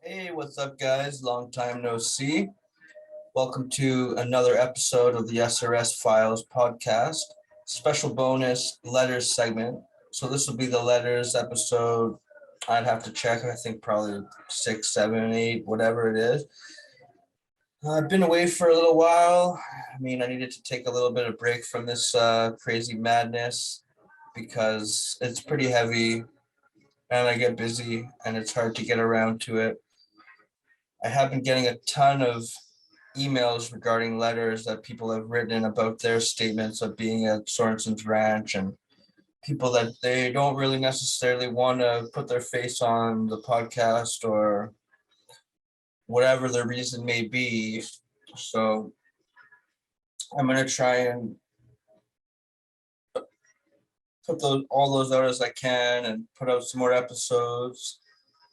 Hey, what's up, guys? Long time no see. Welcome to another episode of the SRS Files podcast, special bonus letters segment. So, this will be the letters episode. I'd have to check. I think probably 6, 7, 8, whatever it is. I've been away for a little while. I needed to take a little bit of break from this crazy madness because it's pretty heavy and I get busy and it's hard to get around to it. I have been getting a ton of emails regarding letters that people have written about their statements of being at Sorenson's Ranch and people that they don't really necessarily want to put their face on the podcast or whatever the reason may be. So I'm going to try and put all those out as I can and put out some more episodes.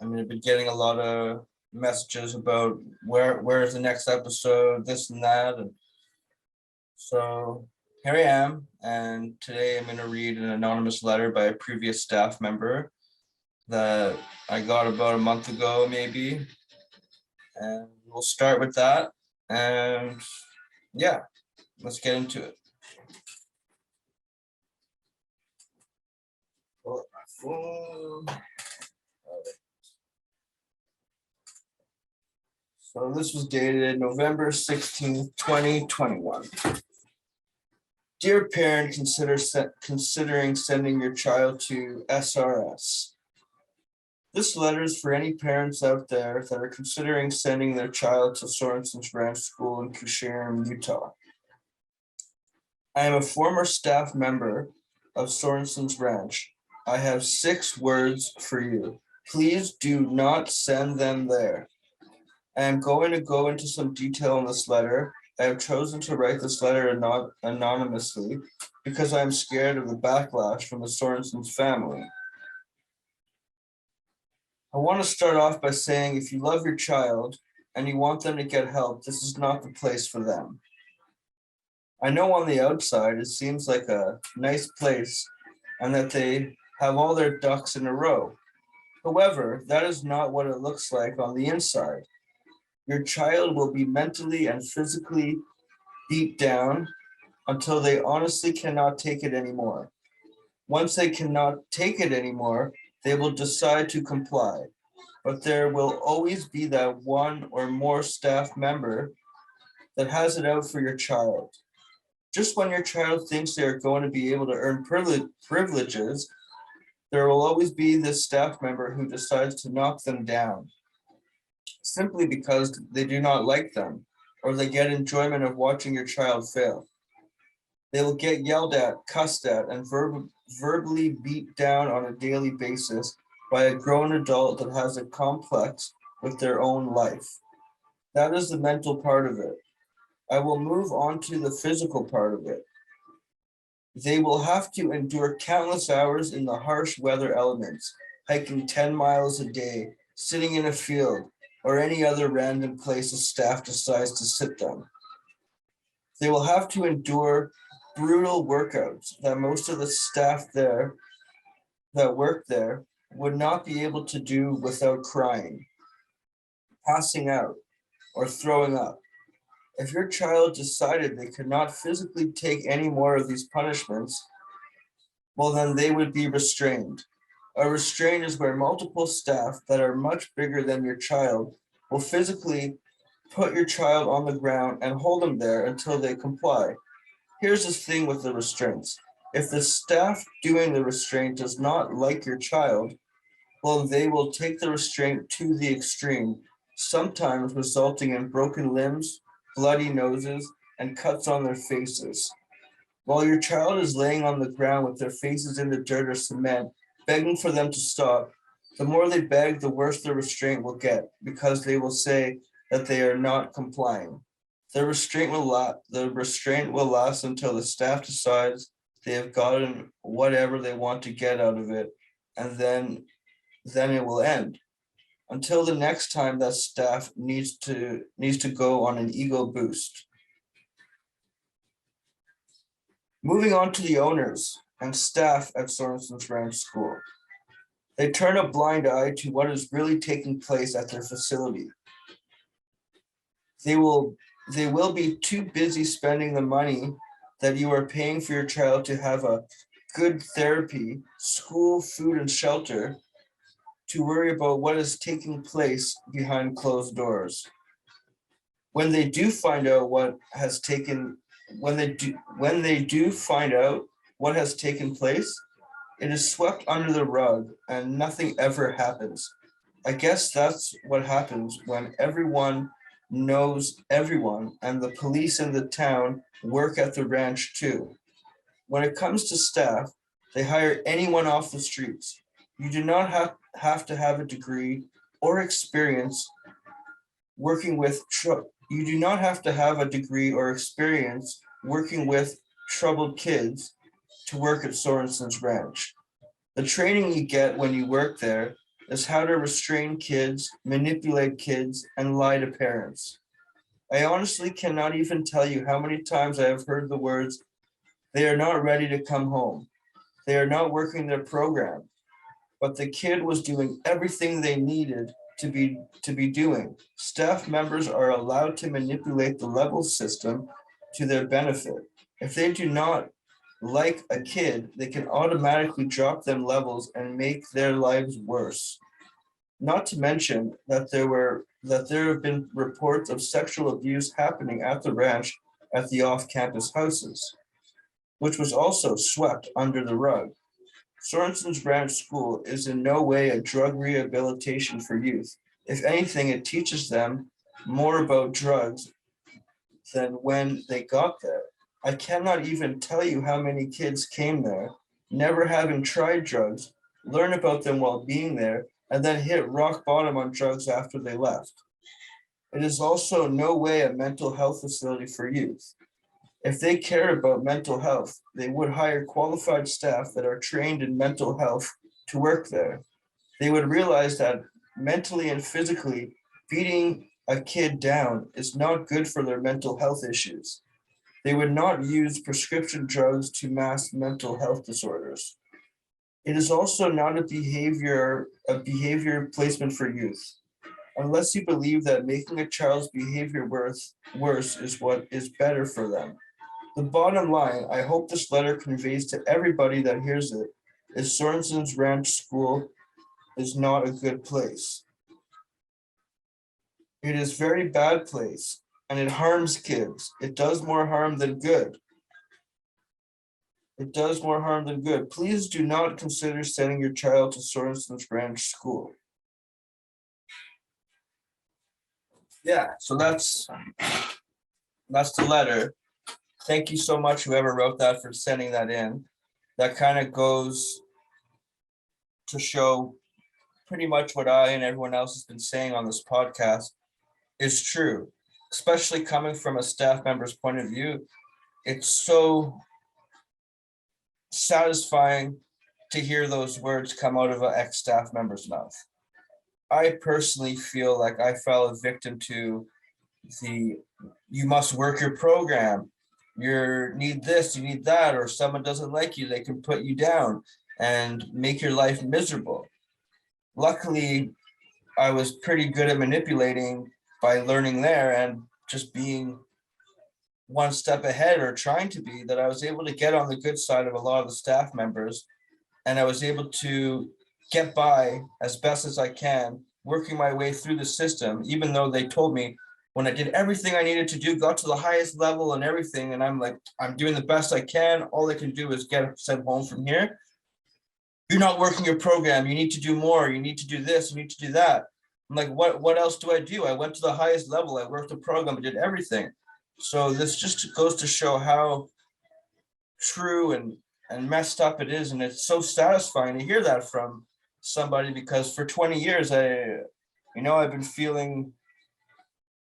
I've been getting a lot of messages about where's the next episode, this and that, and so here I am, and today I'm going to read an anonymous letter by a previous staff member that I got about a month ago, maybe, and we'll start with that, and yeah, let's get into it. Pull up my phone. So this was dated November 16th, 2021. Dear parent, considering sending your child to SRS. This letter is for any parents out there that are considering sending their child to Sorensons Ranch School in Cushing, Utah. I am a former staff member of Sorensons Ranch. I have 6 words for you. Please do not send them there. I am going to go into some detail in this letter. I have chosen to write this letter anonymously because I am scared of the backlash from the Sorensons family. I want to start off by saying if you love your child and you want them to get help, this is not the place for them. I know on the outside it seems like a nice place and that they have all their ducks in a row. However, that is not what it looks like on the inside. Your child will be mentally and physically beat down until they honestly cannot take it anymore. Once they cannot take it anymore, they will decide to comply. But there will always be that one or more staff member that has it out for your child. Just when your child thinks they are going to be able to earn privileges, there will always be this staff member who decides to knock them down, simply because they do not like them, or they get enjoyment of watching your child fail. They will get yelled at, cussed at, and verbally beat down on a daily basis by a grown adult that has a complex with their own life. That is the mental part of it. I will move on to the physical part of it. They will have to endure countless hours in the harsh weather elements, hiking 10 miles a day, sitting in a field, or any other random place a staff decides to sit them. They will have to endure brutal workouts that most of the staff there that work there would not be able to do without crying, passing out, or throwing up. If your child decided they could not physically take any more of these punishments, well, then they would be restrained. A restraint is where multiple staff that are much bigger than your child will physically put your child on the ground and hold them there until they comply. Here's the thing with the restraints. If the staff doing the restraint does not like your child, well, they will take the restraint to the extreme, sometimes resulting in broken limbs, bloody noses, and cuts on their faces. While your child is laying on the ground with their faces in the dirt or cement, begging for them to stop, the more they beg, the worse the restraint will get, because they will say that they are not complying. The restraint will last until the staff decides they have gotten whatever they want to get out of it, and then it will end. Until the next time that staff needs to go on an ego boost. Moving on to the owners and staff at Sorenson's Ranch School. They turn a blind eye to what is really taking place at their facility. They will they will be too busy spending the money that you are paying for your child to have a good therapy, school, food, and shelter to worry about what is taking place behind closed doors. When they do find out what has taken when they do find out what has taken place, it is swept under the rug and nothing ever happens. I guess that's what happens when everyone knows everyone and the police in the town work at the ranch too. When it comes to staff, they hire anyone off the streets. You do not have to have a degree or experience working with you do not have to have a degree or experience working with troubled kids to work at Sorenson's Ranch. The training you get when you work there is how to restrain kids, manipulate kids, and lie to parents. I honestly cannot even tell you how many times I have heard the words, they are not ready to come home. They are not working their program. But the kid was doing everything they needed to be doing. Staff members are allowed to manipulate the level system to their benefit. If they do not like a kid, they can automatically drop them levels and make their lives worse. Not to mention that there have been reports of sexual abuse happening at the ranch at the off-campus houses, which was also swept under the rug. Sorenson's Ranch School is in no way a drug rehabilitation for youth. If anything, it teaches them more about drugs than when they got there. I cannot even tell you how many kids came there, never having tried drugs, learn about them while being there, and then hit rock bottom on drugs after they left. It is also no way a mental health facility for youth. If they cared about mental health, they would hire qualified staff that are trained in mental health to work there. They would realize that mentally and physically beating a kid down is not good for their mental health issues. They would not use prescription drugs to mask mental health disorders. It is also not a behavior placement for youth. Unless you believe that making a child's behavior worse is what is better for them. The bottom line, I hope this letter conveys to everybody that hears it, is Sorenson's Ranch School is not a good place. It is a very bad place, and it harms kids. It does more harm than good. It does more harm than good. Please do not consider sending your child to Sorenson's Ranch School. Yeah, so that's the letter. Thank you so much, whoever wrote that, for sending that in. That kind of goes to show pretty much what I and everyone else has been saying on this podcast is true, especially coming from a staff member's point of view. It's so satisfying to hear those words come out of an ex-staff member's mouth. I personally feel like I fell a victim to the you must work your program, you need this, you need that, or someone doesn't like you, they can put you down and make your life miserable. Luckily, I was pretty good at manipulating by learning there and just being one step ahead, or trying to be, that I was able to get on the good side of a lot of the staff members, and I was able to get by as best as I can, working my way through the system, even though they told me when I did everything I needed to do, got to the highest level and everything, and I'm like, I'm doing the best I can. All I can do is get sent home from here. You're not working your program. You need to do more. You need to do this. You need to do that. I'm like, what else do I do? I went to the highest level. I worked the program. I did everything. So this just goes to show how true and messed up it is. And it's so satisfying to hear that from somebody, because for 20 years, I've been feeling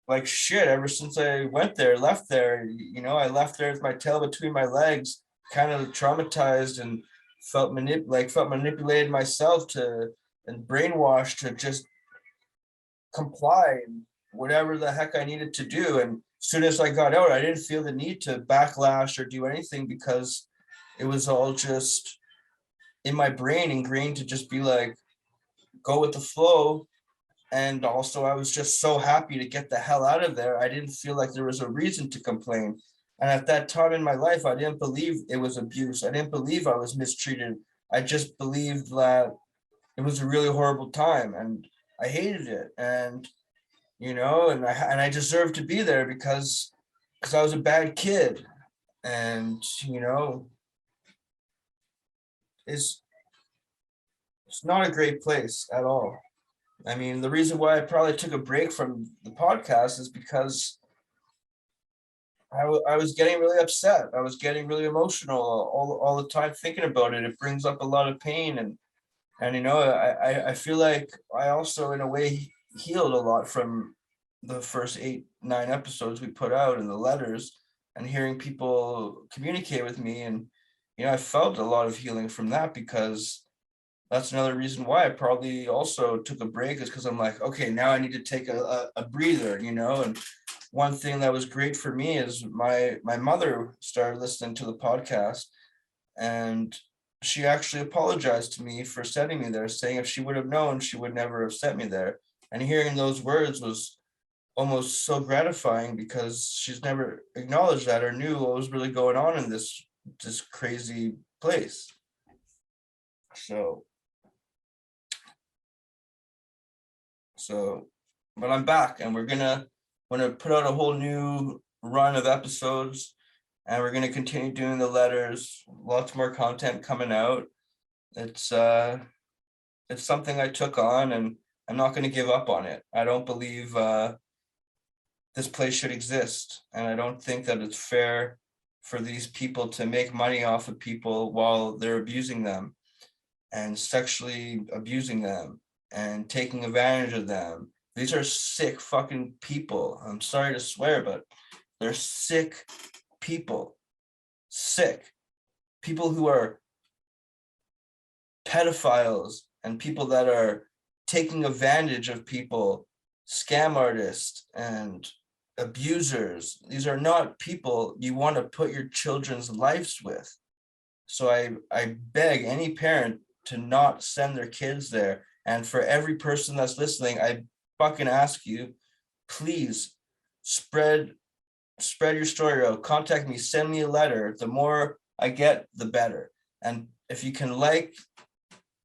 like shit ever since I left there. I left there with my tail between my legs, kind of traumatized, and felt manipulated myself to and brainwashed to just comply and whatever the heck I needed to do. And as soon as I got out, I didn't feel the need to backlash or do anything, because it was all just in my brain ingrained to just be like, go with the flow. And also, I was just so happy to get the hell out of there. I didn't feel like there was a reason to complain. And at that time in my life, I didn't believe it was abuse. I didn't believe I was mistreated. I just believed that it was a really horrible time, and I hated it. And and I deserved to be there because I was a bad kid. And it's it's not a great place at all. I mean, the reason why I probably took a break from the podcast is because I was getting really upset. I was getting really emotional all the time thinking about it. It brings up a lot of pain, and I feel like I also in a way healed a lot from the first 8, 9 episodes we put out and the letters, and hearing people communicate with me. And I felt a lot of healing from that, because that's another reason why I probably also took a break, is because I'm like, okay, now I need to take a breather. And one thing that was great for me is my mother started listening to the podcast, and she actually apologized to me for sending me there, saying if she would have known, she would never have sent me there. And hearing those words was almost so gratifying, because she's never acknowledged that or knew what was really going on in this crazy place. So but I'm back, and we're gonna put out a whole new run of episodes, and we're gonna continue doing the letters. Lots more content coming out. It's something I took on, and I'm not gonna give up on it. I don't believe this place should exist, and I don't think that it's fair for these people to make money off of people while they're abusing them and sexually abusing them and taking advantage of them. These are sick fucking people. I'm sorry to swear, but they're sick people. Sick people who are pedophiles and people that are taking advantage of people, scam artists and abusers. These are not people you want to put your children's lives with. So I beg any parent to not send their kids there. And for every person that's listening, I fucking ask you, please spread your story out. Contact me, send me a letter. The more I get, the better. And if you can like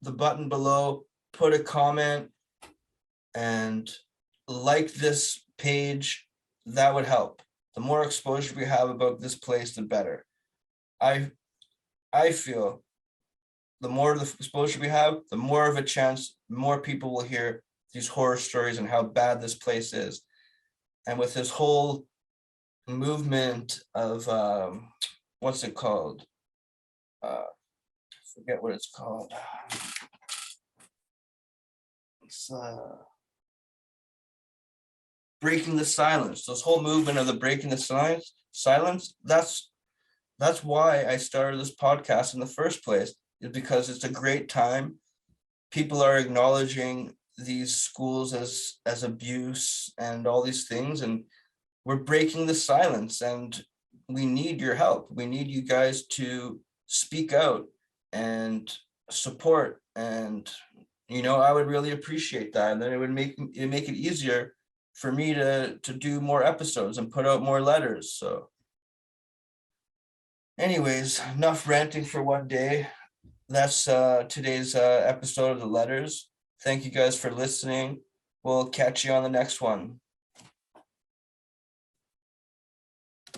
the button below, put a comment and like this page, that would help. The more exposure we have about this place, the better. I feel the more of the exposure we have, the more of a chance more people will hear these horror stories and how bad this place is. And with this whole movement of what's it called? Forget what it's called. It's breaking the silence. This whole movement of the breaking the silence. That's why I started this podcast in the first place, is because it's a great time. People are acknowledging these schools as abuse and all these things, and we're breaking the silence, and we need your help. We need you guys to speak out and support, and I would really appreciate that. And then it would make it easier for me to do more episodes and put out more letters. So anyways, enough ranting for one day. That's today's episode of the letters. Thank you guys for listening. We'll catch you on the next one.